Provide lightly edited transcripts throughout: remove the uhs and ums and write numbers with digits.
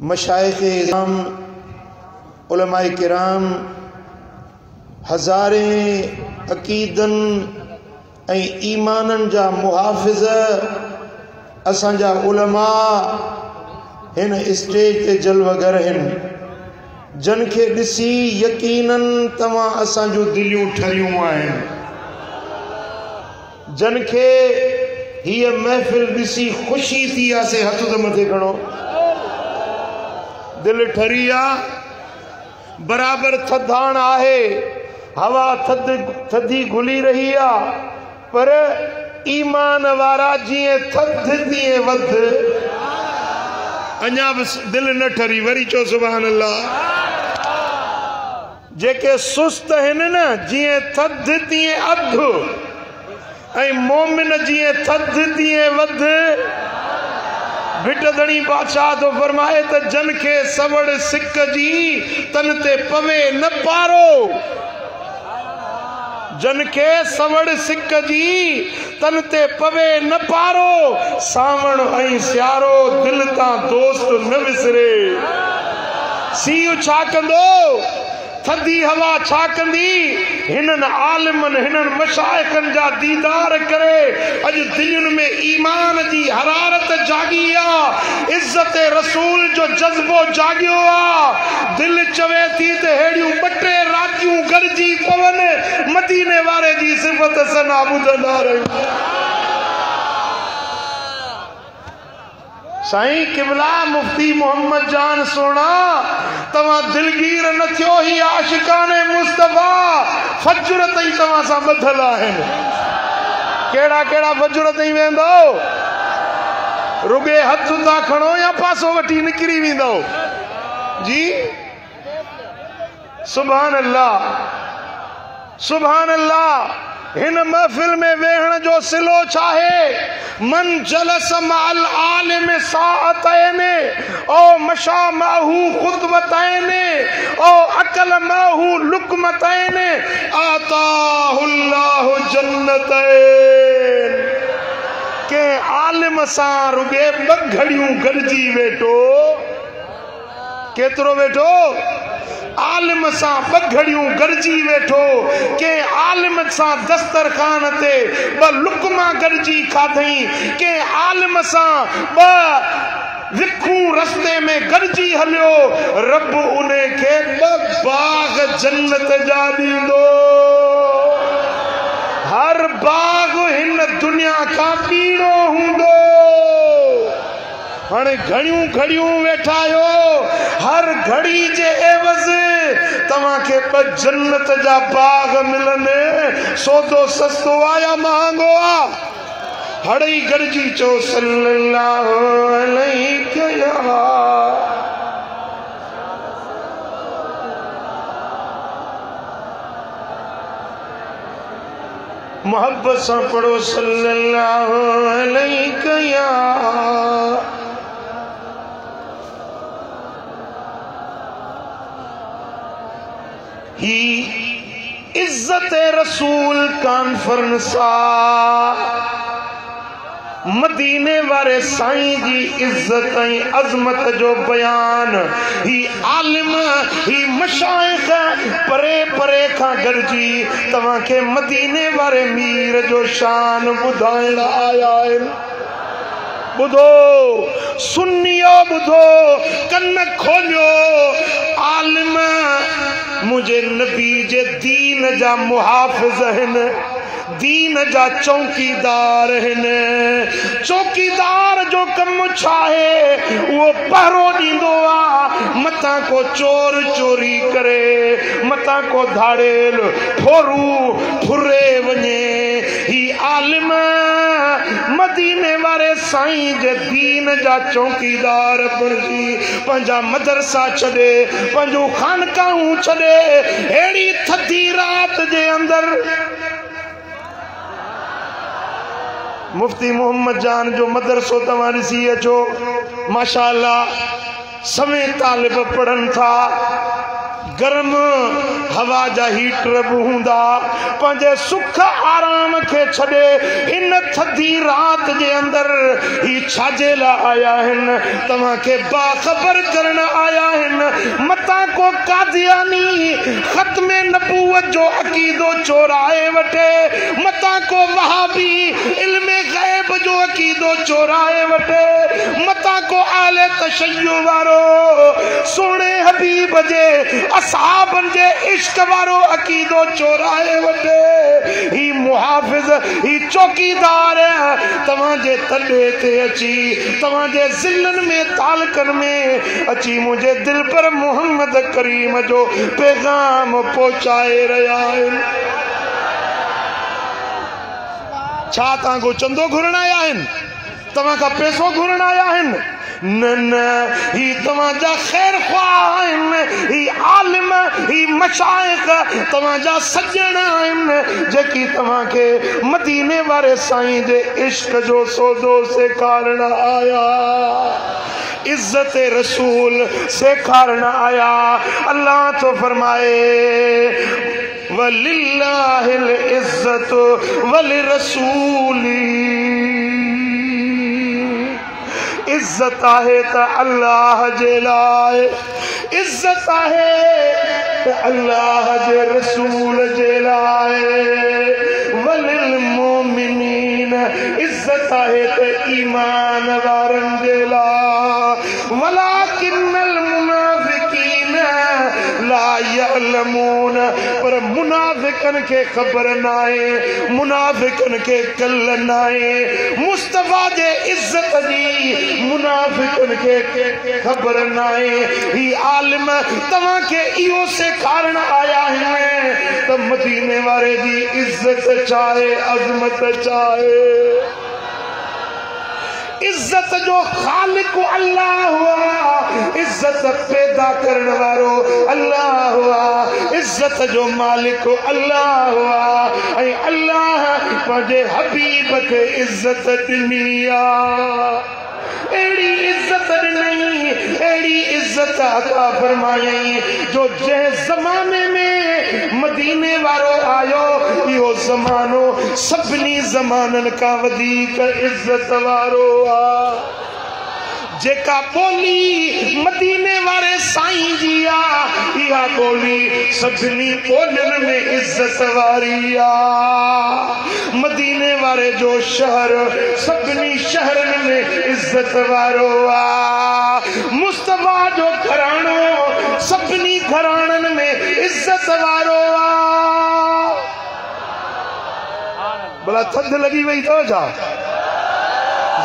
मशाइख़ इज़ाम, उलमाए किराम, हज़ारें अक़ीदन ऐं ईमानन जा मुहाफ़िज़ असांजा उलमा हिन स्टेज ते जलवगर आहिनि, जन खे ॾिसी यकीनन तव्हां असांजूं दिलियूं ठरियूं आहिनि। जन खे हीअ महफ़िल ॾिसी ख़ुशी थी आहे, हथ त मथे खणो। दिल ठरी आहे, बराबर थधाण आहे, हवा थधी घुली रही आहे, पर ईमान वारा जीअं थध तीअं वध। अञा बि दिल न ठरी, वरी चओ सुभान अल्लाह। जेके सुस्त आहिनि न, जीअं थध तीअं अधु, ऐं मोमिन जीअं थध तीअं वध। भिटधणी बादशाह तो फरमाए त जन खे सवड़ सिक जी तन ते पवे न पारो। जन के सवड़ सिक जी तन ते पवे न पारो। सावण ऐं सियारो दिल तां दोस्त न विसरे। सीउ छा कंदो, थधी हवा छा कंदी। हिनन आलिमन, हिनन मशाइखन जा दीदार करे अज दिलुन में ईमान जी हरारत जागी आ, इज्जत रसूल जो जज्बो जागियो आ। दिल चवे थी ते हेड़ियूं बटे रातियूं गरजी पवन, मदीने वारे जी सिफत सना ॿुधंदा रहियूं। साईं किबला मुफ्ती मोहम्मद जान सोना, तव्हां दिलगीर न थियो, ही आशिकाने मुस्तफा फजर ताईं तव्हां सां ॿधल आहिनि। केड़ा केड़ा फजर ताईं वेंदो, रुगे हथ था खणो या पासो वठी निकिरी वेंदो जी। सुभान अल्लाह, सुभान अल्लाह। हिन महफिल में वेहण जो सिलो चाहे। मन जलस माल आलिम साअतैन ओ मशा माहू खुतबतैन ओ अकल माहू लुकमतैन आताहुल्लाहु जन्नतैन। के आलिम सां रुगे ॿ घड़ियूं गॾिजी वेठो। केतिरो वेठो, आलिम सां ॿ घड़ियूं गॾिजी वेठो। के आलिम सां दस्तरखान ते ॿ लुकमा गॾिजी खाधई। के आलिम सां ॿ विखूं रस्ते में गॾिजी हलियो। रब उन खे ॿ बाग जन्नत जा ॾींदो। हर बाग हिन दुनिया खां पीणो हूंदो। हाणे घड़ियूं घड़ियूं वेठा आहियो, हर घड़ी जे एवज़ तव्हांखे ॿ जन्नत जा बाग मिलनि। सौदो सस्तो आ या महांगो आ? हड़ई गॾिजी चओ सल्लल्लाहु अलैहि या मोहब्बत सां पढ़ो सल्लल्लाहु अलैहि या। ही इज्जत रसूल कॉन्फ्रेंस आ। मदीने वारे साईं जी इज्जत ऐं अज़मत जो बयान। ही आलिम, ही मशाइख परे परे खां गॾिजी तव्हांखे मदीने वारे मीर जो शान ॿुधाइण आया आहिनि। ॿुधो सुन्नियो, ॿुधो कन खोलियो। आलिम मुझे नबी जे दीन जा मुहाफ़िज़ आहिनि, दीन जा चौकीदार आहिनि। चौकीदार जो कमु छा आहे, उहो पहरो ॾींदो आहे। मथां को चोर चोरी करे, मथां को धाड़ेल फोरू फुरे वञे। ही आलिम मदीने वारे साईं जे दीन जा चौकीदार बणिजी पंहिंजा मदरसा छॾे, पंहिंजूं खानकाऊं छॾे, अहिड़ी थधी रात जे अंदरि मुफ्ती मोहम्मद जान जो मदरसो तव्हां ॾिसी अचो। माशाअल्लाह सवें तालिब पढ़नि था, गरम हवा जा हीटर बि हूंदा पंहिंजे सुख आराम खे छॾे इन थधी रात जे अंदर ही छाजे लाइ आया आहिनि तव्हांखे बाख़बर करण आया आहिनि मतां को कादियानी ख़त्मे नबूवत जो अक़ीदो चोराए वठे मतां को वहाबी इल्मे गैब जो अक़ीदो चोराए वठे मतां को आले तशय्यो वारो सोने हबीब जे असहाबन जे इश्क वारो अक़ीदो चोराए वठे ही मुहाफ़िज़ ही चौकीदार तव्हांजे तॾे ते अची तव्हांजे ज़िलनि में तालकनि में अची मुंहिंजे दिल पर मोहम्मद करीम जो पैगाम पहुचाए रहिया आहिनि छा तव्हां चंदो घुरण आया आहिनि तव्हां खां पैसो घुरण आया आहिनि न न ही तव्हांजा ख़ैर ख़्वाह आहिनि ही आलिम ही मशाइख़ तव्हांजा सजण आहिनि जेकी तव्हांखे मदीने वारे साईं जे इश्क जो सौदो सेखारण आया इज्जत रसूल सेखारण आया अल्लाह तो फरमाए वलिल्लाहिल इज्जत वलिरसूली इज्जत आहे त अल्लाह जे लाइ इज्जत आहे त अल्लाह जे रसूल जे लाइ वलिल मोमिनीन इज्जत आहे त ईमान वारनि जे लाइ वलाकिन्नल मुनाफिकीन ला यअलमून पर मुनाफिकन के खबर नाहे मुनाफिकन के कल नाहे मुस्तफा जे इज्जत जी मुनाफिकन के खबर नाहे ही आलिम तव्हां के इहो सेखारण आया है त मदीने वारे जी इज्जत चाहे अजमत चाहे इज्जत जो खालिक अल्लाह हुआ इज्जत पैदा करण वारो अल्लाह हुआ इज्जत जो मालिक अल्लाह हुआ ऐं अल्लाह पंहिंजे हबीब खे इज्जत ॾिनी आहे अहिड़ी इज्जत ॾिनई अहिड़ी इज्जत अता फरमायई जो जंहिं ज़माने में मदीने वारो आयो इहो ज़मानो सभिनी ज़माननि खां वधीक इज्जत वारो आहे जेका ॿोली मदीने वारे साईं जी आहे इहा ॿोली सभिनी ॿोलियुनि में इज्जत वारी आहे मदीने वारे जो शहर सभिनी शहरनि में इज्जत वारो आहे मुस्तफा जो घराणो सभिनी घराणनि में इज्जत वारो आहे भला थधि लॻी वई अथव छा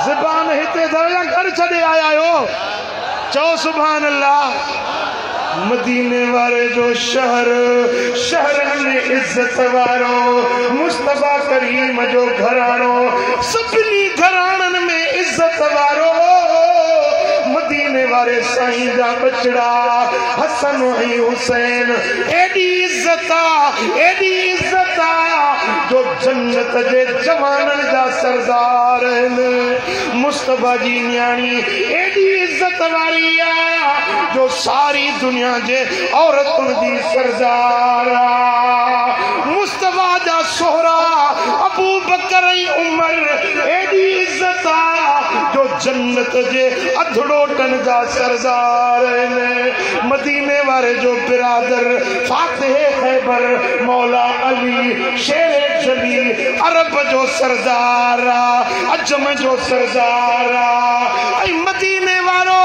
ज़बान हिते दरिया घर छॾे आया आहियो चओ सुभान अल्लाह मदीने वारे जो शहर शहरनि में इज्जत वारो मुस्तफा करीम जो घराणो सभिनी घराणनि में इज्जत वारो मदीने वारे साईं जा बचड़ा हसन ऐं हुसैन एडी इज्जत जो जन्नत जे जवाननि जा सरदार आहिनि मुस्तफा जी न्याणी एडी इज्जत वारी आहे जो सारी दुनिया जे औरतुनि जी सरदार आहे मुस्तफा जा सोहरा अबू बकर ऐं उमर एडी इज्जत आहे जो जन्नत जे अधड़ोटन जा सरदार आहिनि मदीने वारे जो बिरादर फातिह खैबर मौला अली शेर जली अरब जो सरदार अजम जो सरदार ऐं मदीने वारो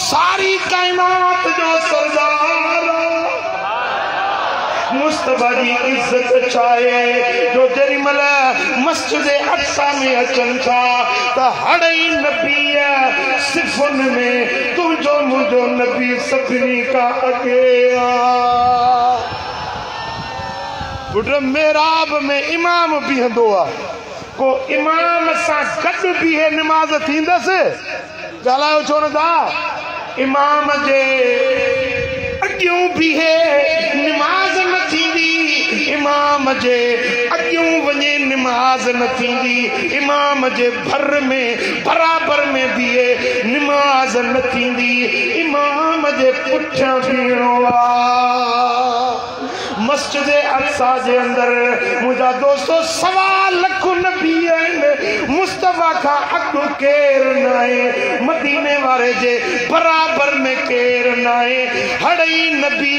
सारी कायनात जो सरदार मुस्तफा जी इज्जत चाहे जो जेॾी महिल मस्जिद अक़सा में अचनि था त हर ई नबी सिफ़ुनि में तुंहिंजो मुंहिंजो नबी सभिनी खां अॻे आहे पुट मेहराब में इमाम बीहंदो आहे को इमाम सां गॾु बीहे निमाज़ थींदसि ॻाल्हायो छो न था इमाम जे अॻियूं बीहे निमाज़ न थींदी इमाम जे अॻियों वञे निमाज़ न थींदी, इमाम जे भर में बराबर में बीहे निमाज़ न थींदी, इमाम जे पुठियां बीहणो आहे। मस्जिद अक्सा जे अंदर मुझा दोस्तों 1.25 लाख नबी आहिनि, मुस्तफा खां अॻु केरु न आहे, मदीने वारे जे बराबर में केरु न आहे। हड़ई नबी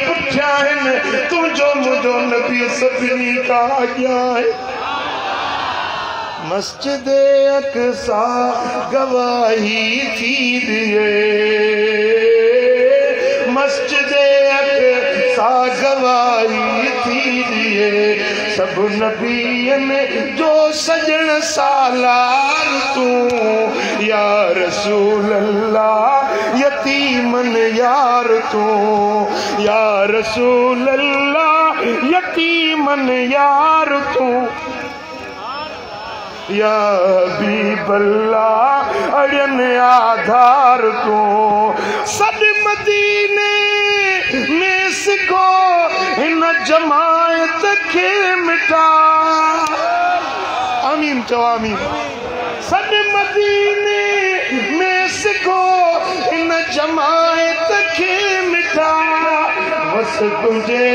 पुठियां आहिनि, तुंहिंजो मुंहिंजो नबी सभिनी खां अॻियां आहे। मस्जिद अक्सा गवाही थी ॾिए, मस्जिद अक्सा गवाही थी ॾिए, सब नबियनि जो सजण सालार तूं या रसूल अल्लाह, यतीमन यार तूं या रसूल अल्लाह, यतीमन यार तूं या हबीब अल्लाह, अड़ियन आधार तूं। सद मदीने में सिखो हिन जमायत के मिटा, आमीन चो आमीन। सद मदीने में सिखो हिन जमायत के मिटा, बस तुझे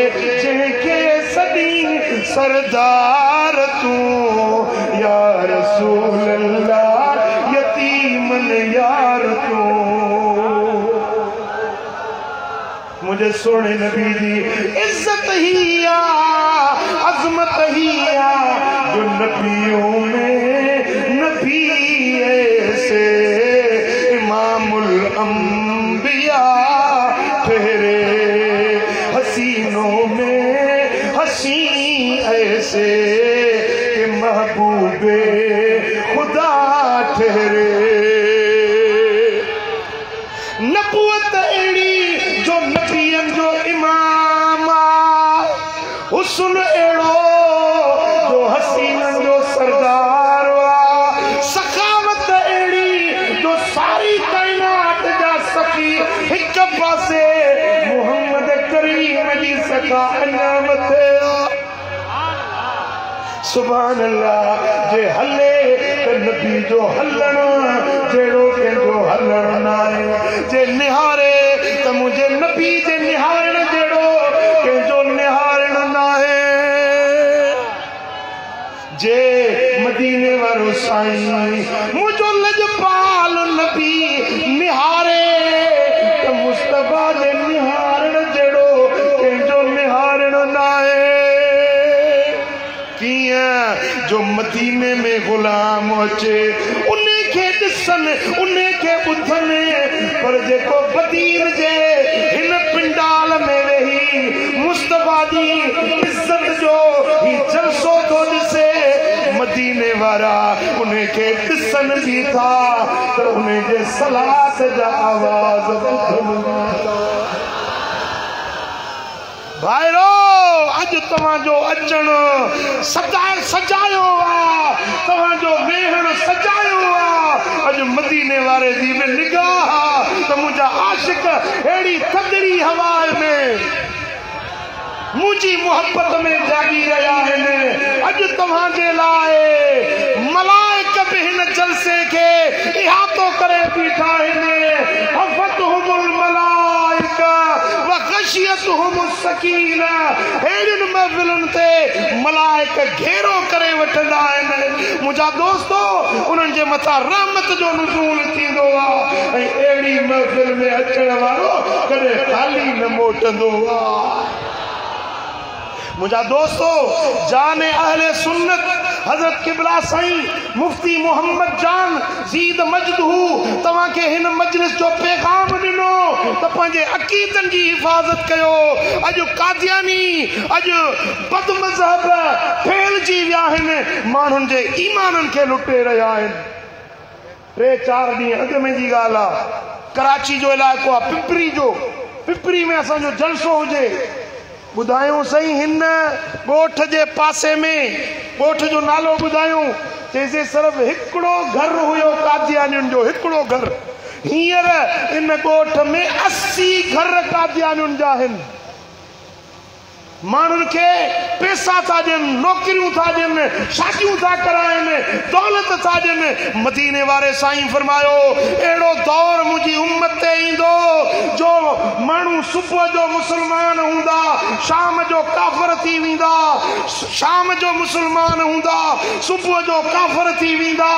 जंहिंखे सदी सरदार तूं या रसूल अल्लाह, यतीमन यार तूं। मुझे सोने नबी दी इज्जत ही आ, अजमत ही आ, जो नबियों में नबी ऐसे इमामुल अंबिया ठहरे, हसीनों में हसी ऐसे कि महबूबे खुदा ठहरे। नबूवत एड़ी जो नबियन जो इमाम, हुस्न एड़ो जो हसीनन जो सरदार, सखावत एड़ी जो सारी कायनात जा सखी, हिक पासे मोहम्मद करीम जी सखा अञा मथे। सुभान अल्लाह। जे हले त नबी जो हलण जहिड़ो कंहिंजो हलण न आहे, जे निहारे त मुंहिंजे नबी जे निहारण जहिड़ो कंहिंजो निहारण न आहे। जे मदीने वारो साईं मुंहिंजो लजपाल नबी निहारे त मुस्तफा जे निहारण जहिड़ो कंहिंजो निहारण न आहे। कियां जो मदीने में गुलाम अचे उन्हें के ॾिसन, उन्हें के ॿुधन, पर जेको बदीन जे हिन पिंडाल में वेही मुस्तफा जी इज्जत जो ही जलसो थो ॾिसे, मदीने वारा उन्हें के ॾिसन भी था त उन्हें जे सलात जा आवाज़ ॿुधन। भाइरो अज तव्हांजो अचण सजायो आ, तव्हांजो वेहण सजायो आ। अज मदीने वारे जी में निगाह त मुंहिंजा आशिक अहिड़ी थधड़ी हवा में मुंहिंजी मोहब्बत में जागी रहिया आहिनि। अज तव्हांजे लाइ मलाइक बि हिन जलसे खे इहातो करे बीठा आहिनि। हफ़तहुमुल मलाइका व ग़शियतहुमुस सकीना। अहिड़ियुनि महफ़िलुनि ते मलाइक घेरो करे वठंदा आहिनि। मुंहिंजा दोस्तो, उन्हनि जे मथां रहमत जो नुज़ूल थींदो आहे ऐं अहिड़ी महफ़िल में अचण वारो कॾहिं ख़ाली न मोटंदो आहे। मुझा दोस्तो, जाने अहले सुन्नत हजरत किबला साईं मुफ्ती मोहम्मद जान ज़ीद मजदहू तव्हां के हिन मजलिस जो पैगाम ॾिनो त पंहिंजे अक़ीदनि जी हिफ़ाज़त कयो। अॼु कादियानी, अॼु बद मज़हब फैलजी विया आहिनि, माण्हुनि जे ईमाननि खे लुटे रहिया आहिनि। 3-4 ॾींहं अॻु में जी ॻाल्हि आहे, कराची जो इलाइक़ो आहे पिपरी जो, पिपरी में असांजो जलसो हुजे। ॿुधायूं सही, हिन ॻोठ जे पासे में, ॻोठ जो नालो ॿुधायूं, चइजे सिर्फ़ु हिकिड़ो घर हुयो कादियानियुनि जो, हिकिड़ो घर। हींअर इन ॻोठ में 80 घर कादियानियुनि जा आहिनि। माण्हुनि खे पैसा था ॾियनि, नौकरियूं था ॾियनि, शादियूं था कराइनि, दौलत था ॾियनि। मदीने वारे साईं फरमायो अहिड़ो दौर मुंहिंजी उम्मत ते ईंदो जो माण्हू सुबुह जो मुस्लमान हूंदा, शाम जो काफ़िर थी वेंदा, शाम जो मुस्लमान हूंदा, सुबुह जो काफ़िर थी वेंदा।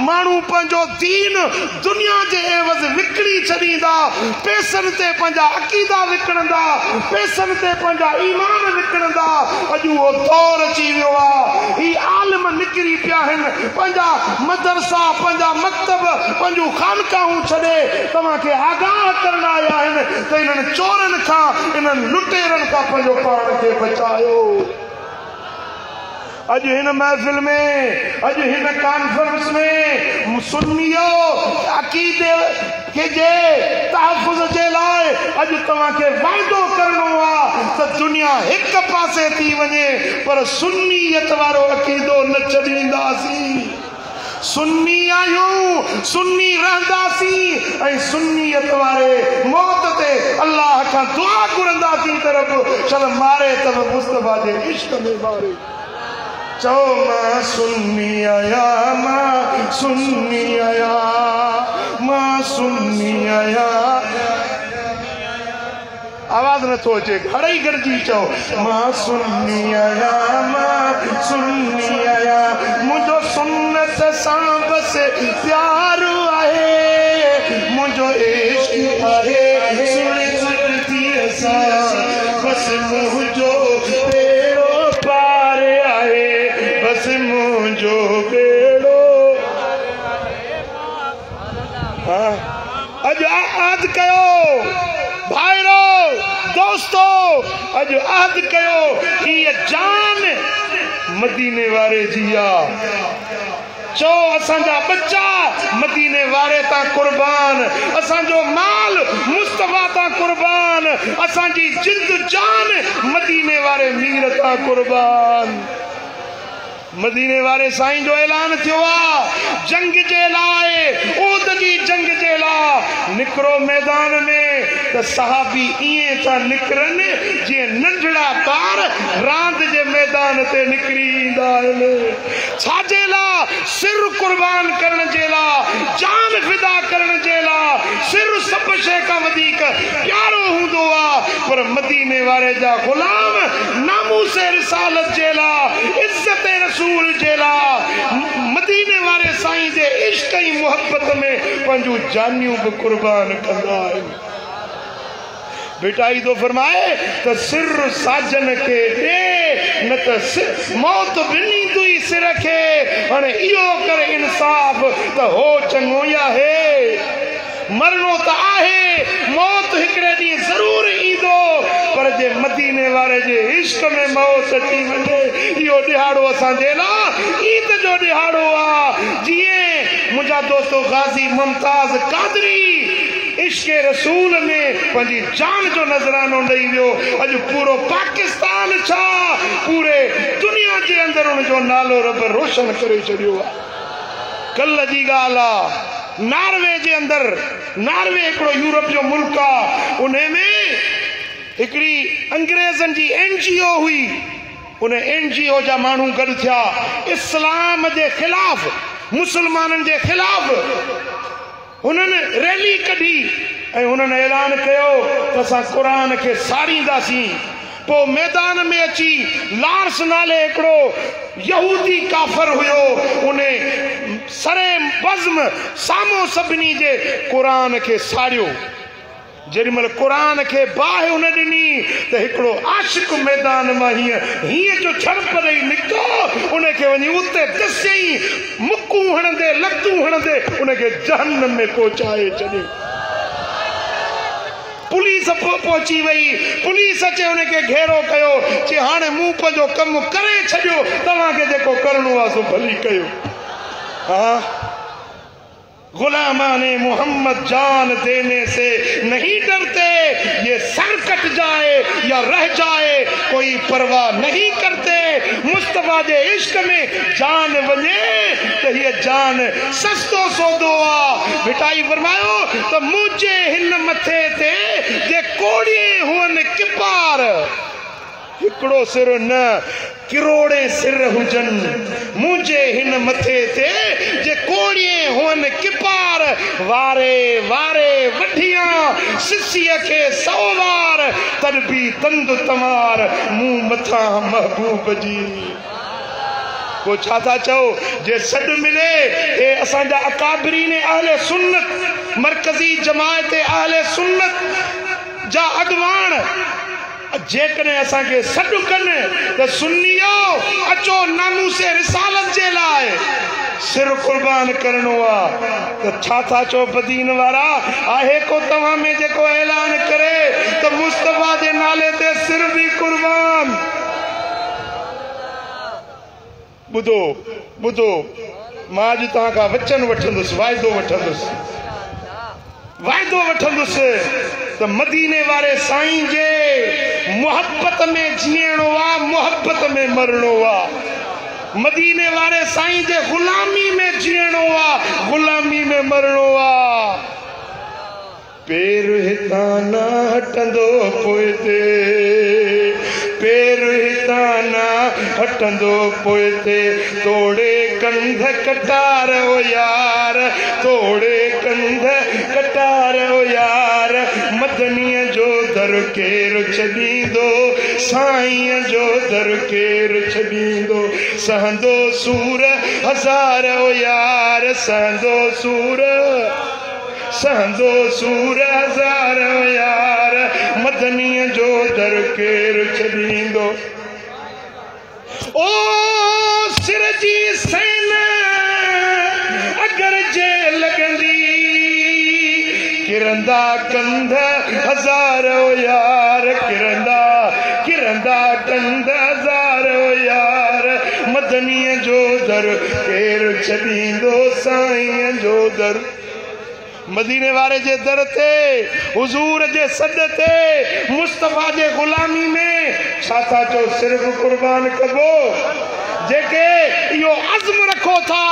माण्हू पंहिंजो दीन दुनिया जे एवज़ विकिणी छॾींदा, पैसनि ते पंहिंजा अक़ीदा विकिणंदा, पैसनि ते पंहिंजा ईमान विकिणंदा। अॼु उहो दौर अची वियो आहे, ही आलिम निकिरी पिया आहिनि, पंहिंजा मदरसा, पंहिंजा मकतब, पंहिंजूं खानकाऊं छॾे तव्हांखे आगाह करण आया आहिनि त इन्हनि चोरनि खां, इन्हनि लुटेरनि खां पंहिंजो पाण खे बचायो। अॼु हिन महफ़िल में, अॼु हिन कॉन्फ्रेंस में सुन्नियो अक़ीदे के जे तहफ़ुज़ जे लाइ अॼु तव्हांखे वाइदो करणो आहे त दुनिया हिक पासे थी वञे पर सुन्नियत वारो अक़ीदो न छॾींदासीं। सुन्नी आहियूं, सुन्नी रहंदासीं ऐं सुन्नियत वारे मौत ते अल्लाह खां दुआ घुरंदासीं त रब चल मारे तब मुस्तफ़ा जे इश्क में मारे। चो मां सुन्नी आया, मां सुन्नी आया, मां सुन्नी आया। आवाज न थो अचे, घणई गॾिजी चओ मां सुन्नी आया, मां सुन्नी आया। मुंहिंजो सुन्नत सां बसि प्यार आहे, मुंहिंजो इश्क आहे सुन्नत सां बसि मुंहिंजो बेड़ो पार आहे, बसि मुंहिंजो बेड़ो। अॼु आद कयो भाइरो दोस्तो, अॼु आद कयो हीअ जान मदीने वारे जी आहे। चो असांजा बच्चा मदीने वारे तां कुर्बान, असांजो माल मुस्तफ़ा तां कुर्बान, असांजी जिंद जान मदीने वारे मीर तां कुर्बान। मदीने वारे साईं जो ऐलान थियो आहे जंग जे लाइ, ऊद जी जंग जे लाइ निकिरो मैदान में त सहाबी ईअं था निकिरनि जीअं नंढड़ा ॿार रांद जे मैदान ते निकिरी ईंदा आहिनि। छाजे लाइ? सिर कुर्बान करण जे लाइ, जान फिदा करण जे लाइ। सिर सभु शइ खां वधीक प्यारो हूंदो आहे, पर मदीने वारे जा ग़ुलाम नामूस रिसालत जे लाइ, इज़्ज़त रसूल जे लाइ, मदीने वारे साईं जे इश्क ऐं मुहब्बत में पंहिंजूं जानियूं बि कुर्बान कंदा आहिनि। बेटाई तो फरमाए त सिर साजन के दे न त मौत बिनी दुई सिर खे। हाणे इहो कर इंसाफ़ त हो चङो ई आहे। मरणो त आहे, मौत हिकिड़े ॾींहुं ज़रूर ईंदो, पर जे मदीने वारे जे इश्क में मौत अची वञे, इहो ॾिहाड़ो असांजे लाइ ईद जो ॾिहाड़ो आहे। जीअं मुंहिंजा दोस्तो गाज़ी मुमताज़ कादरी इश्क रसूल में पंहिंजी जान जो नज़रानो ॾेई वियो। अॼु पूरो पाकिस्तान छा पूरे दुनिया जे अंदरि उनजो नालो रब रोशन करे छॾियो आहे। कल्ह जी ॻाल्हि आहे, नॉर्वे जे अंदरि, नॉर्वे हिकिड़ो यूरोप जो मुल्क आहे, उन में हिकिड़ी अंग्रेज़नि जी NGO हुई। उन NGO जा माण्हू गॾु थिया, इस्लाम जे ख़िलाफ़, मुस्लमाननि जे ख़िलाफ़ उन्हनि रैली कढी ऐं उन्हनि ऐलान कयो त असां क़ुरान खे साड़ींदासीं। पोइ मैदान में अची लार्स नाले हिकिड़ो यहूदी काफ़र हुयो, उन सरे बज़्म साम्हूं सभिनी जे क़ुरान खे साड़ियो। जेॾीमहिल क़ुरान खे बाहि उन ॾिनी त हिकिड़ो आशिक़ मैदान मां हीअं जो छड़प ॾेई निकितो, उनखे वञी उते दसियईं, मुकूं हणंदे लतूं हणंदे उनखे जहन्नम में पहुचाए छॾियो। पुलिस पहुची वई, पुलिस अचे उनखे घेरो कयो, चई हाणे मूं पंहिंजो कमु करे छॾियो, तव्हांखे जेको करिणो आहे सो भली कयो। हा, गुलामाने मोहम्मद जान देने से नहीं डरते, ये सर कट जाए या रह जाए कोई परवाह नहीं करते। मुस्तफा जे इश्क में जान वञे तो ये जान सस्तो सौदो आ। भिटाई फरमायो तो मुझे हिन मथे ते जे कोड़िए हुअन किपार, हिकड़ो सिर न किरोड़े सिर हुजन मुझे हिन मथे ते जे कोड़िए हुन किपार वारे वारे वढियां सिसीअ खे सौवार तन भी तंद तमार मुंह मथा महबूब जी को छा था चओ जे सद मिले ए असांजा अकाबरीन अहले सुन्नत मरकजी जमायत अहले सुन्नत जा अगवान जेकॾहिं असांखे सॾु कनि त सुन्नियो अचो नामूसे रिसालत जे लाइ सिर कुर्बान करणो आहे त छा था चओ बदीन वारा आहे को तव्हां में जेको ऐलान करे त मुस्तफा जे नाले ते सिर बि कुर्बान ॿुधो ॿुधो मां अॼु तव्हां खां वचन वठंदुसि वाइदो वठंदुसि त मदीने वारे साईं जे मोहब्बत में जीअणो आहे मोहब्बत में मरणो आहे मदीने वारे साईं जे गुलामी में जीअणो आहे गुलामी में मरणो आहे पेर हितां न हटंदो पोइ ते पेर हितां न हटंदो पोइ ते तोड़े कंध कटार ओ यार तोड़े कंध कटार ओ यार मदनीअ जो दर केर छॾींदो साईं जो दर केर छॾींदो सहंदो सूर हज़ार ओ यार सहंदो सूर हज़ार यार मदनीअ जो दर केर छॾींदो ओ सिर जी सैन अगर जे लॻंदी किरंदा कंध हज़ार यार किरंदा कंध हज़ार यार मदनीअ जो दर केर छॾींदो साईं जो दर मदीने वारे जे दर ते हुजूर जे सद ते मुस्तफा जे गुलामी में छा था चओ सिर्फ कुर्बान कबो जेके इहो अज़्म रखो था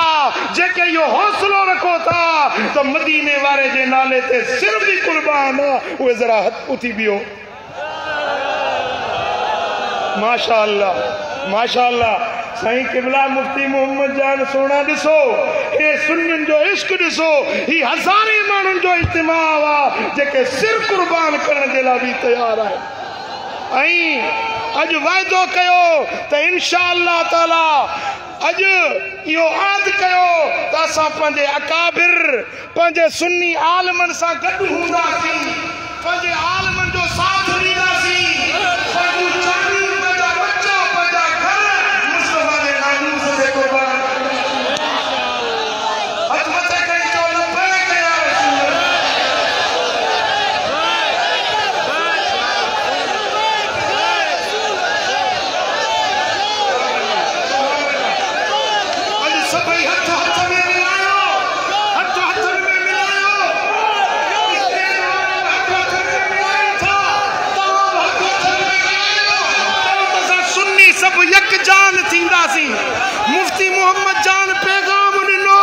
जेके इहो हौसलो रखो था तो मदीने वारे जे नाले ते सिर्फ भी कुर्बान उहे जरा हथ उथी बियो माशाअल्लाह माशाअल्लाह साईं किबला मुफ्ती मोहम्मद जान सोना ॾिसो हे सुन्नियुनि जो इश्क ॾिसो ही हज़ारे माण्हुनि जो इज्तिमा आहे जेके सिर कुर्बान करण जे लाइ बि तयार आहे ऐं अॼु वाइदो कयो त इंशाअल्लाह ताला अॼु इहो आद कयो त असां पंहिंजे अकाबिर पंहिंजे सुन्नी आलमनि सां गॾु हूंदासीं पंहिंजे आलमनि जो साथ ॾींदासीं मुफ्ती मोहम्मद जान पैगाम ॾिनो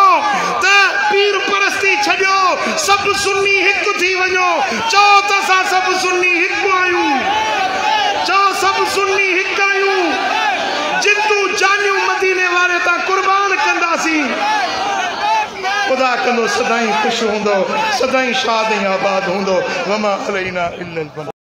त पीर परस्ती छॾियो सभु सुन्नी हिकु थी वञो चओ त असां सभु सुन्नी हिकु आहियूं चओ सभु सुन्नी हिकु आहियूं जितूं जानियूं मदीने वारे तां कुर्बान कंदासीं ख़ुदा कंदो सदाईं ख़ुशि हूंदो सदाईं शाद ऐं आबाद हूंदो वमा अलैना इल्लल बलाग।